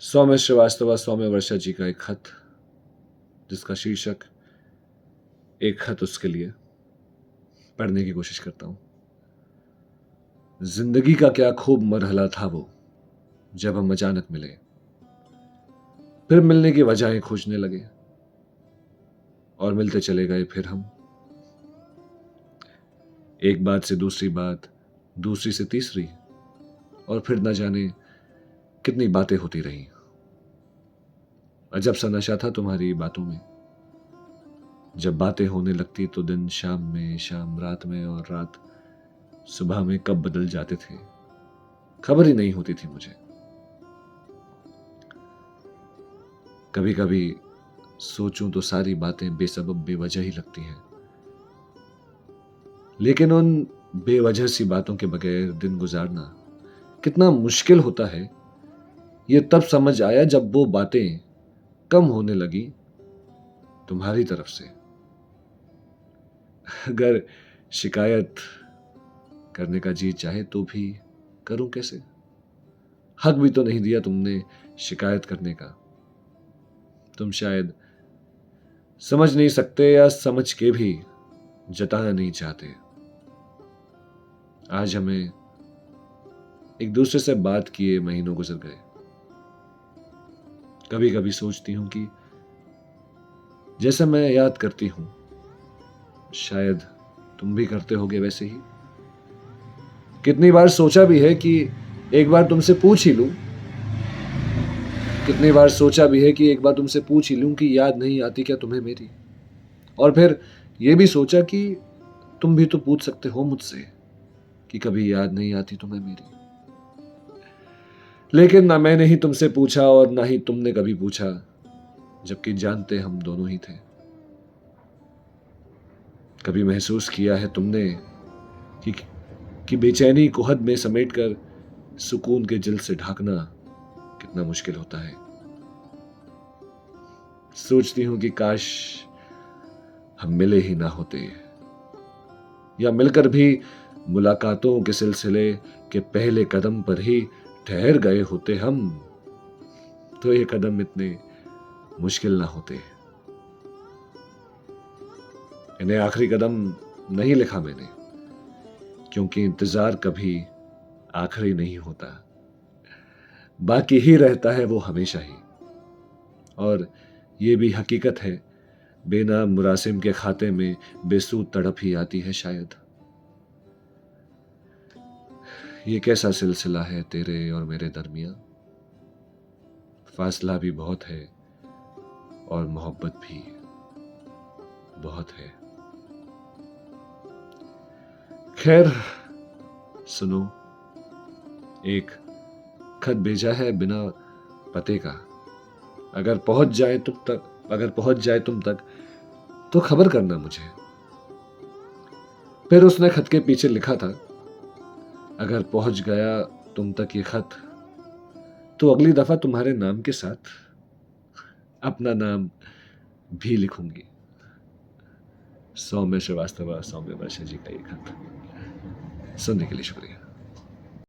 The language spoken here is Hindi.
सौम्य श्रीवास्तव सौम्य वर्षा जी का एक खत, जिसका शीर्षक एक खत उसके लिए, पढ़ने की कोशिश करता हूं। जिंदगी का क्या खूब मरहला था वो, जब हम अचानक मिले, फिर मिलने की वजहें खोजने लगे और मिलते चले गए फिर हम। एक बात से दूसरी बात, दूसरी से तीसरी, और फिर न जाने कितनी बातें होती रहीं। अजब सा नशा था तुम्हारी बातों में। जब बातें होने लगती तो दिन शाम में, शाम रात में, और रात सुबह में कब बदल जाते थे खबर ही नहीं होती थी मुझे। कभी कभी सोचूं तो सारी बातें बेसबब बेवजह ही लगती हैं, लेकिन उन बेवजह सी बातों के बगैर दिन गुजारना कितना मुश्किल होता है, ये तब समझ आया जब वो बातें कम होने लगी तुम्हारी तरफ से। अगर शिकायत करने का जी चाहे तो भी करूं कैसे? हक भी तो नहीं दिया तुमने शिकायत करने का। तुम शायद समझ नहीं सकते, या समझ के भी जताना नहीं चाहते। आज हमें एक दूसरे से बात किए महीनों गुजर गए। कभी कभी सोचती हूं कि जैसे मैं याद करती हूं, शायद तुम भी करते होगे वैसे ही। कितनी बार सोचा भी है कि एक बार तुमसे पूछ ही लूं, कितनी बार सोचा भी है कि एक बार तुमसे पूछ ही लूं कि याद नहीं आती क्या तुम्हें मेरी। और फिर यह भी सोचा कि तुम भी तो पूछ सकते हो मुझसे कि कभी याद नहीं आती तुम्हें मेरी। लेकिन ना मैंने ही तुमसे पूछा और ना ही तुमने कभी पूछा, जबकि जानते हम दोनों ही थे। कभी महसूस किया है तुमने कि कि बेचैनी को हद में समेटकर सुकून के जल से ढाकना कितना मुश्किल होता है। सोचती हूं कि काश हम मिले ही ना होते, या मिलकर भी मुलाकातों के सिलसिले के पहले कदम पर ही ठहर गए होते हम, तो ये कदम इतने मुश्किल ना होते। इन्हें आखिरी कदम नहीं लिखा मैंने, क्योंकि इंतजार कभी आखिरी नहीं होता, बाकी ही रहता है वो हमेशा ही। और ये भी हकीकत है, बेनाम मुरासिम के खाते में बेसूद तड़प ही आती है शायद। ये कैसा सिलसिला है तेरे और मेरे दरमियां, फासला भी बहुत है और मोहब्बत भी बहुत है। खैर सुनो, एक खत भेजा है बिना पते का। अगर पहुंच जाए तुम तक तो खबर करना मुझे। फिर उसने खत के पीछे लिखा था, अगर पहुंच गया तुम तक ये खत तो अगली दफा तुम्हारे नाम के साथ अपना नाम भी लिखूंगी। सौम्य श्रीवास्तव सौम्य वर्षा जी का ये खत। सुनने के लिए शुक्रिया।